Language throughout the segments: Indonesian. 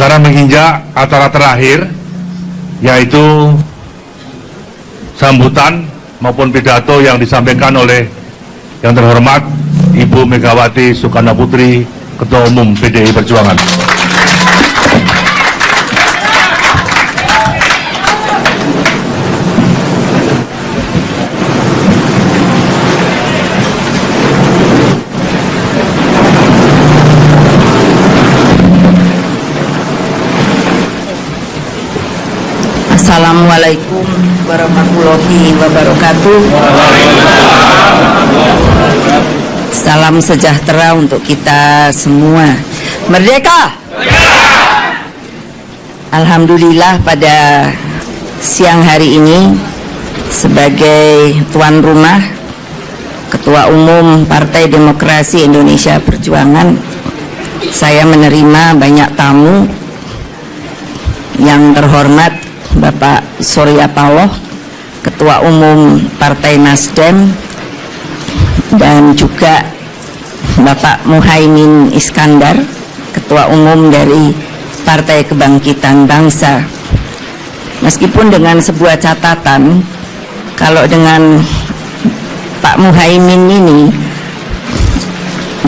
Sekarang menginjak acara terakhir, yaitu sambutan maupun pidato yang disampaikan oleh yang terhormat Ibu Megawati Soekarno Putri, Ketua Umum PDI Perjuangan. Assalamualaikum warahmatullahi wabarakatuh. Salam sejahtera untuk kita semua. Merdeka! Alhamdulillah pada siang hari ini sebagai tuan rumah Ketua Umum Partai Demokrasi Indonesia Perjuangan, saya menerima banyak tamu. Yang terhormat Bapak Surya Paloh, Ketua Umum Partai Nasdem, dan juga Bapak Muhaimin Iskandar, Ketua Umum dari Partai Kebangkitan Bangsa. Meskipun dengan sebuah catatan, kalau dengan Pak Muhaimin ini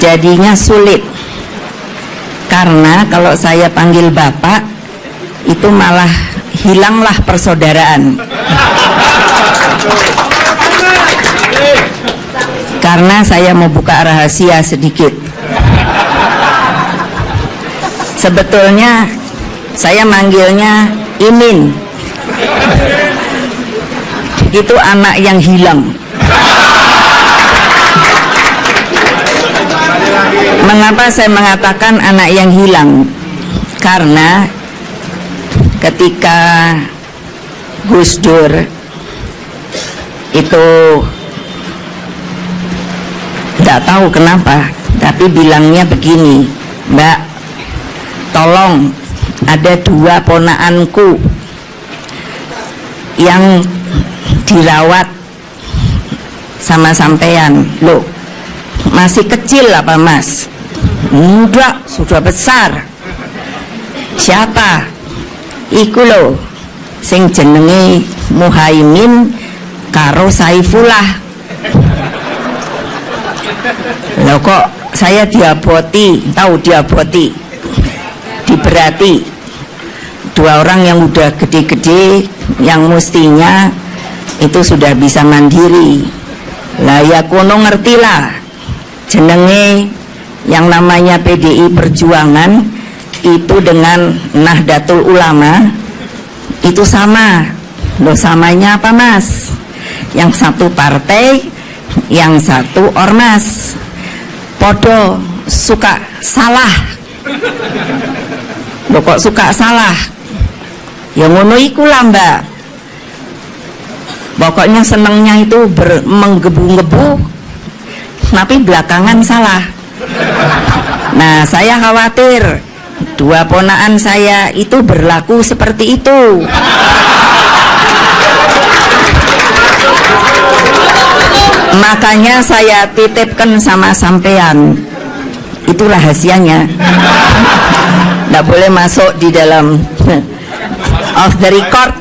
jadinya sulit, karena kalau saya panggil Bapak itu malah hilanglah persaudaraan. Karena saya mau buka rahasia sedikit. Sebetulnya saya manggilnya Imin. Itu anak yang hilang. Mengapa saya mengatakan anak yang hilang? Karena ketika Gus Dur itu tidak tahu kenapa, tapi bilangnya begini, Mbak, tolong ada 2 ponakanku yang dirawat sama sampean. Loh, masih kecil apa Mas? Enggak, sudah besar. Siapa? Iku lho sing jenenge Muhaimin karo Saifullah. Loh kok saya diaboti, tahu diaboti, diberati 2 orang yang udah gede-gede, yang mestinya itu sudah bisa mandiri. Lah ya kono ngertilah jenenge yang namanya PDI Perjuangan itu dengan Nahdlatul Ulama itu sama. Loh, samanya apa Mas? Yang satu partai, yang satu ormas. Podo suka salah. Loh kok suka salah? Ya ngono iku lah Mbak. Pokoknya senengnya itu menggebu-gebu, tapi belakangan salah. Nah, saya khawatir 2 ponakan saya itu berlaku seperti itu. Makanya saya titipkan sama sampean, itu rahasianya, nggak boleh masuk di dalam off the record.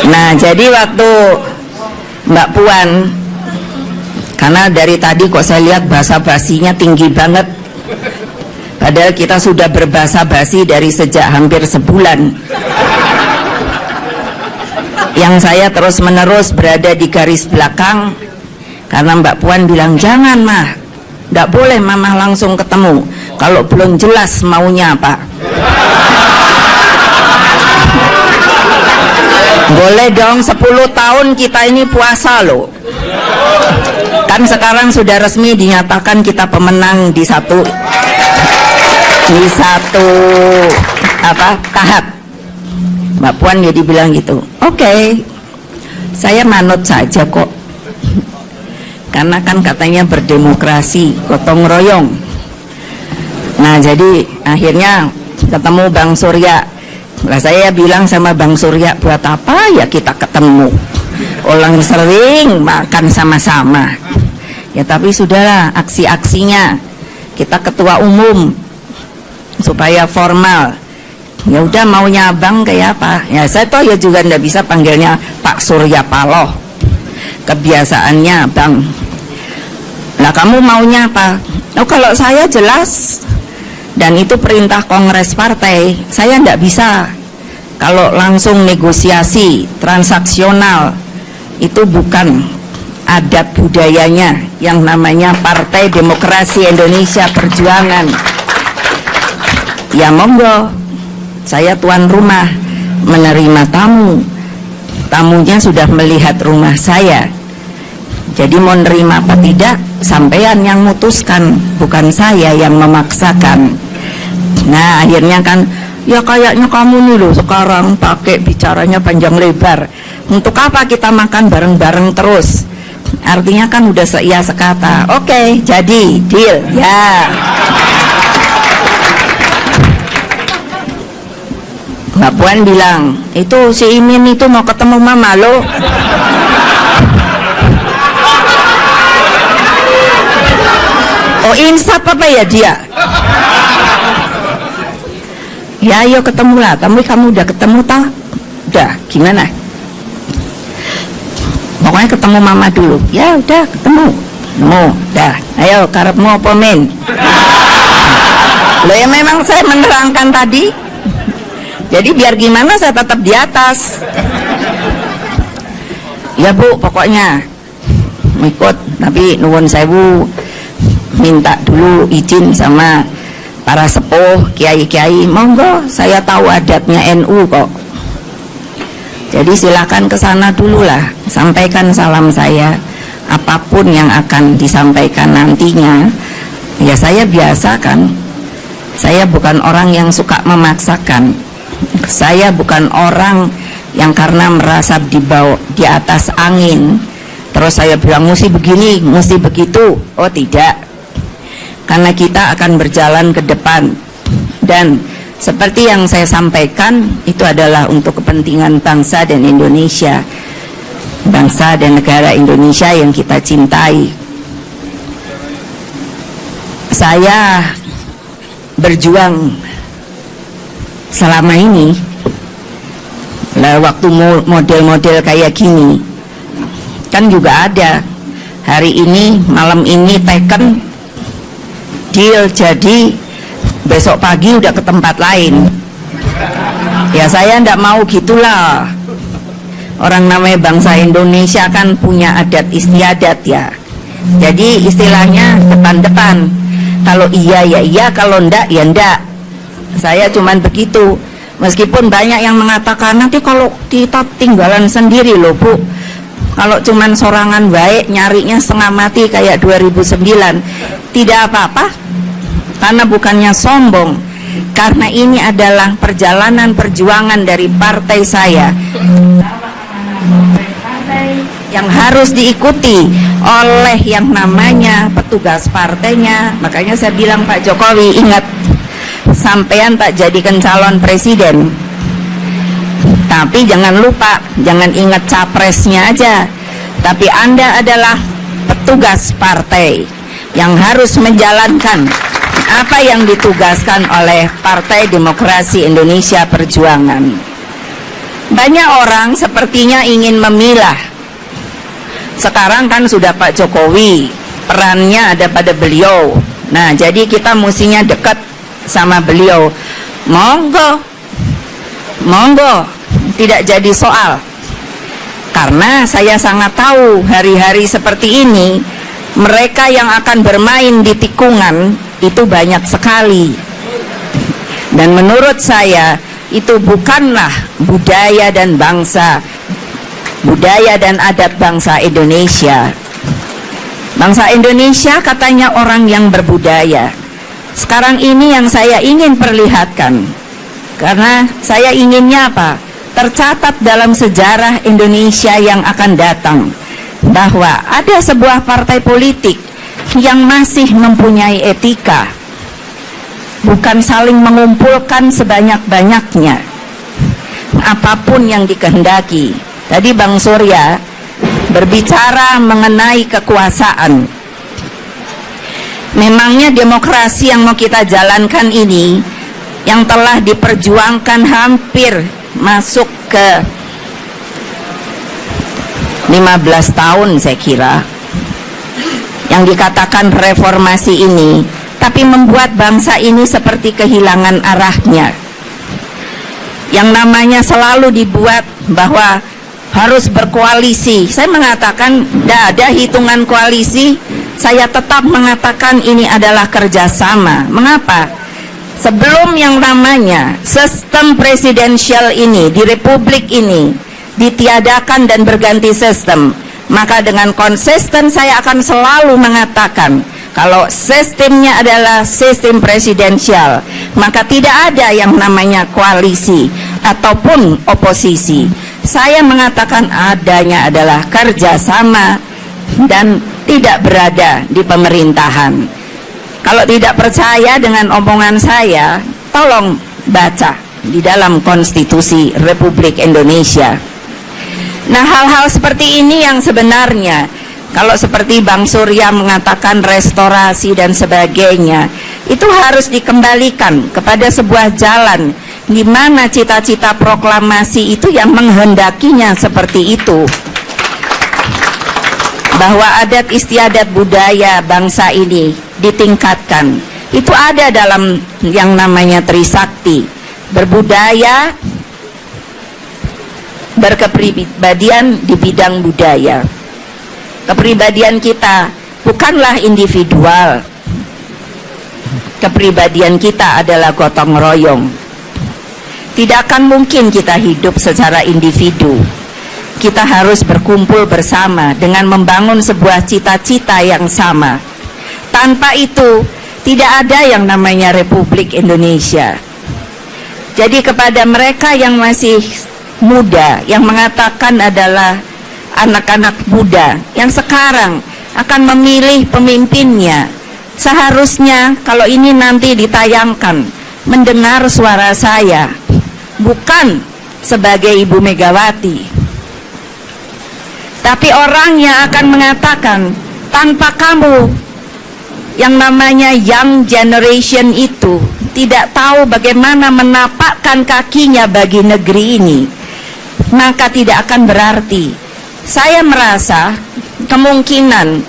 Nah, jadi waktu Mbak Puan, karena dari tadi kok saya lihat bahasa basinya tinggi banget, padahal kita sudah berbahasa basi dari sejak hampir sebulan. Yang saya terus menerus berada di garis belakang, karena Mbak Puan bilang jangan Mah, nggak boleh Mama langsung ketemu kalau belum jelas maunya apa. Boleh dong, 10 tahun kita ini puasa loh. Kan sekarang sudah resmi dinyatakan kita pemenang di satu tahap. Mbak Puan jadi bilang gitu. Oke, saya manut saja kok. Karena kan katanya berdemokrasi, gotong royong. Nah, jadi akhirnya ketemu Bang Surya. Lah saya bilang sama Bang Surya, buat apa ya kita ketemu? Orang sering makan sama-sama. Ya tapi sudahlah, aksi-aksinya kita ketua umum supaya formal. Ya udah, maunya abang kayak apa? Ya saya toh ya juga ndak bisa panggilnya Pak Surya Paloh. Kebiasaannya bang. Nah kamu maunya apa? Oh kalau saya jelas, dan itu perintah kongres partai, saya ndak bisa. Kalau langsung negosiasi transaksional, itu bukan adat budayanya yang namanya Partai Demokrasi Indonesia Perjuangan. Ya monggo, saya tuan rumah, menerima tamu. Tamunya sudah melihat rumah saya. Jadi mau nerima apa tidak, sampean yang mutuskan, bukan saya yang memaksakan. Nah akhirnya kan, ya kayaknya kamu nih loh sekarang pakai bicaranya panjang lebar. Untuk apa kita makan bareng-bareng terus? Artinya kan udah seia sekata. Oke, jadi deal ya. Mbak Puan bilang, itu si Imin itu mau ketemu mama lo. Oh insaf apa ya dia? Ya ayo ketemu lah. Kamu udah ketemu toh? Udah, gimana? Pokoknya ketemu mama dulu. Ya udah ketemu. Dah. Ayo karepmu apa men? Loh ya memang saya menerangkan tadi. Jadi biar gimana saya tetap di atas. Ya Bu, pokoknya ikut, tapi nuwun sewu, minta dulu izin sama para sepuh, kiai-kiai. Monggo, saya tahu adatnya NU kok. Jadi silakan ke sana dulu lah, sampaikan salam saya. Apapun yang akan disampaikan nantinya, ya saya biasa kan. Saya bukan orang yang suka memaksakan. Saya bukan orang yang karena merasa di atas angin terus saya bilang mesti begini, mesti begitu. Oh tidak, karena kita akan berjalan ke depan, dan seperti yang saya sampaikan itu adalah untuk kepentingan bangsa dan Indonesia, bangsa dan negara Indonesia yang kita cintai. Saya berjuang selama ini lah, waktu model-model kayak gini kan juga ada. Hari ini, malam ini teken deal, jadi besok pagi udah ke tempat lain. Ya saya ndak mau gitulah. Orang namanya bangsa Indonesia kan punya adat istiadat ya. Jadi istilahnya depan-depan. Kalau iya ya iya, kalau ndak ya ndak. Saya cuman begitu. Meskipun banyak yang mengatakan nanti kalau kita tinggalan sendiri loh Bu, kalau cuman sorangan baik nyarinya setengah mati kayak 2009, tidak apa-apa, karena bukannya sombong, karena ini adalah perjalanan perjuangan dari partai saya yang harus diikuti oleh yang namanya petugas partainya. Makanya saya bilang Pak Jokowi, ingat, sampean tak jadikan calon presiden, tapi jangan lupa, jangan ingat capresnya aja, tapi Anda adalah petugas partai yang harus menjalankan apa yang ditugaskan oleh Partai Demokrasi Indonesia Perjuangan. Banyak orang sepertinya ingin memilah. Sekarang kan sudah Pak Jokowi, perannya ada pada beliau. Nah jadi kita mestinya dekat sama beliau. Monggo, monggo, tidak jadi soal. Karena saya sangat tahu hari-hari seperti ini mereka yang akan bermain di tikungan itu banyak sekali. Dan menurut saya itu bukanlah budaya dan bangsa, budaya dan adat bangsa Indonesia. Bangsa Indonesia katanya orang yang berbudaya. Sekarang ini yang saya ingin perlihatkan, karena saya inginnya apa? Tercatat dalam sejarah Indonesia yang akan datang, bahwa ada sebuah partai politik yang masih mempunyai etika, bukan saling mengumpulkan sebanyak-banyaknya apapun yang dikehendaki. Tadi Bang Surya berbicara mengenai kekuasaan. Memangnya demokrasi yang mau kita jalankan ini, yang telah diperjuangkan hampir masuk ke 15 tahun saya kira, yang dikatakan reformasi ini, tapi membuat bangsa ini seperti kehilangan arahnya. Yang namanya selalu dibuat bahwa harus berkoalisi. Saya mengatakan tidak ada hitungan koalisi. Saya tetap mengatakan ini adalah kerjasama. Mengapa? Sebelum yang namanya sistem presidensial ini di republik ini ditiadakan dan berganti sistem, maka dengan konsisten saya akan selalu mengatakan kalau sistemnya adalah sistem presidensial, maka tidak ada yang namanya koalisi ataupun oposisi. Saya mengatakan adanya adalah kerjasama dan tidak berada di pemerintahan. Kalau tidak percaya dengan omongan saya, tolong baca di dalam Konstitusi Republik Indonesia. Nah, hal-hal seperti ini yang sebenarnya, kalau seperti Bang Surya mengatakan restorasi dan sebagainya, itu harus dikembalikan kepada sebuah jalan di mana cita-cita proklamasi itu yang menghendakinya seperti itu, bahwa adat istiadat budaya bangsa ini ditingkatkan. Itu ada dalam yang namanya Trisakti, berbudaya, berkepribadian di bidang budaya. Kepribadian kita bukanlah individual, kepribadian kita adalah gotong royong. Tidak akan mungkin kita hidup secara individu. Kita harus berkumpul bersama dengan membangun sebuah cita-cita yang sama. Tanpa itu tidak ada yang namanya Republik Indonesia. Jadi kepada mereka yang masih muda, yang mengatakan adalah anak-anak muda yang sekarang akan memilih pemimpinnya, seharusnya kalau ini nanti ditayangkan, mendengar suara saya bukan sebagai Ibu Megawati, tapi orang yang akan mengatakan tanpa kamu, yang namanya young generation itu tidak tahu bagaimana menapakkan kakinya bagi negeri ini, maka tidak akan berarti. Saya merasa kemungkinan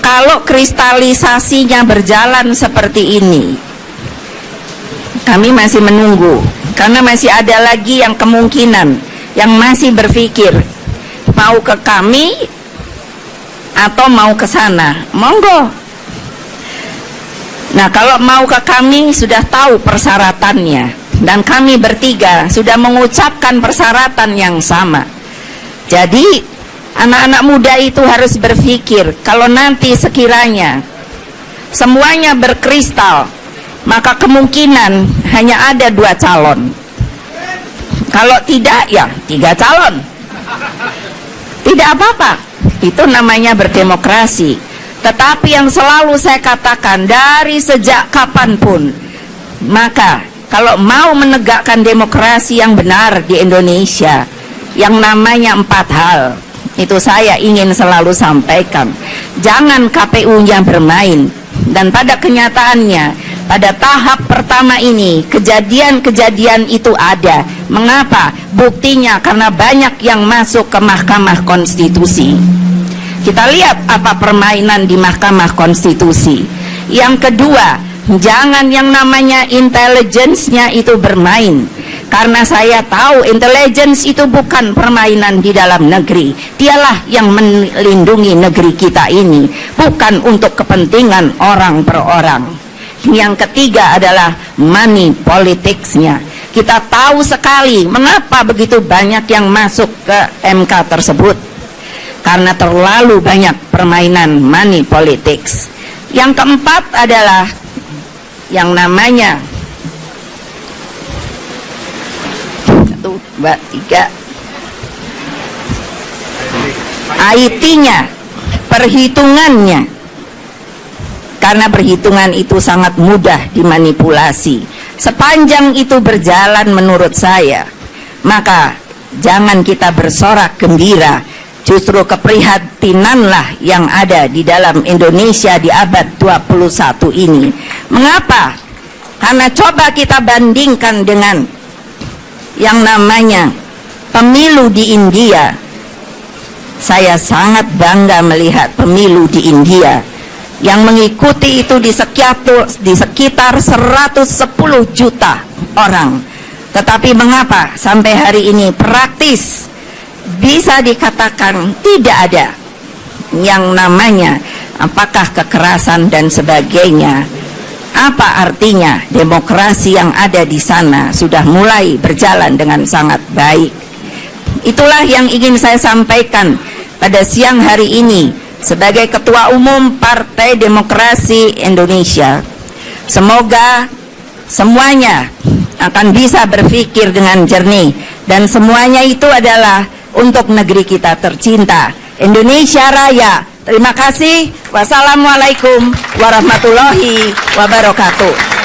kalau kristalisasinya berjalan seperti ini, kami masih menunggu, karena masih ada lagi yang kemungkinan yang masih berpikir mau ke kami atau mau ke sana, monggo. Nah, kalau mau ke kami sudah tahu persyaratannya, dan kami bertiga sudah mengucapkan persyaratan yang sama. Jadi anak-anak muda itu harus berpikir, kalau nanti sekiranya semuanya berkristal, maka kemungkinan hanya ada 2 calon. Kalau tidak, ya 3 calon. Tidak apa-apa, itu namanya berdemokrasi. Tetapi yang selalu saya katakan dari sejak kapanpun, maka kalau mau menegakkan demokrasi yang benar di Indonesia, yang namanya 4 hal, itu saya ingin selalu sampaikan. Jangan KPU-nya bermain. Dan pada kenyataannya, pada tahap pertama ini, kejadian-kejadian itu ada. Mengapa? Buktinya karena banyak yang masuk ke Mahkamah Konstitusi. Kita lihat apa permainan di Mahkamah Konstitusi. Yang kedua, jangan yang namanya intelligence-nya itu bermain. Karena saya tahu intelligence itu bukan permainan di dalam negeri. Dialah yang melindungi negeri kita ini, bukan untuk kepentingan orang per orang. Yang ketiga adalah money politics-nya. Kita tahu sekali mengapa begitu banyak yang masuk ke MK tersebut, karena terlalu banyak permainan money politics. Yang keempat adalah yang namanya 1, 2, 3 IT-nya, perhitungannya. Karena perhitungan itu sangat mudah dimanipulasi. Sepanjang itu berjalan menurut saya, maka jangan kita bersorak gembira Justru keprihatinanlah yang ada di dalam Indonesia di abad 21 ini. Mengapa? Karena coba kita bandingkan dengan yang namanya pemilu di India. Saya sangat bangga melihat pemilu di India yang mengikuti itu di sekitar 110 juta orang. Tetapi mengapa sampai hari ini praktis bisa dikatakan tidak ada yang namanya apakah kekerasan dan sebagainya? Apa artinya demokrasi yang ada di sana sudah mulai berjalan dengan sangat baik? Itulah yang ingin saya sampaikan pada siang hari ini sebagai Ketua Umum Partai Demokrasi Indonesia. Semoga semuanya akan bisa berpikir dengan jernih, dan semuanya itu adalah untuk negeri kita tercinta, Indonesia Raya. Terima kasih. Wassalamualaikum warahmatullahi wabarakatuh.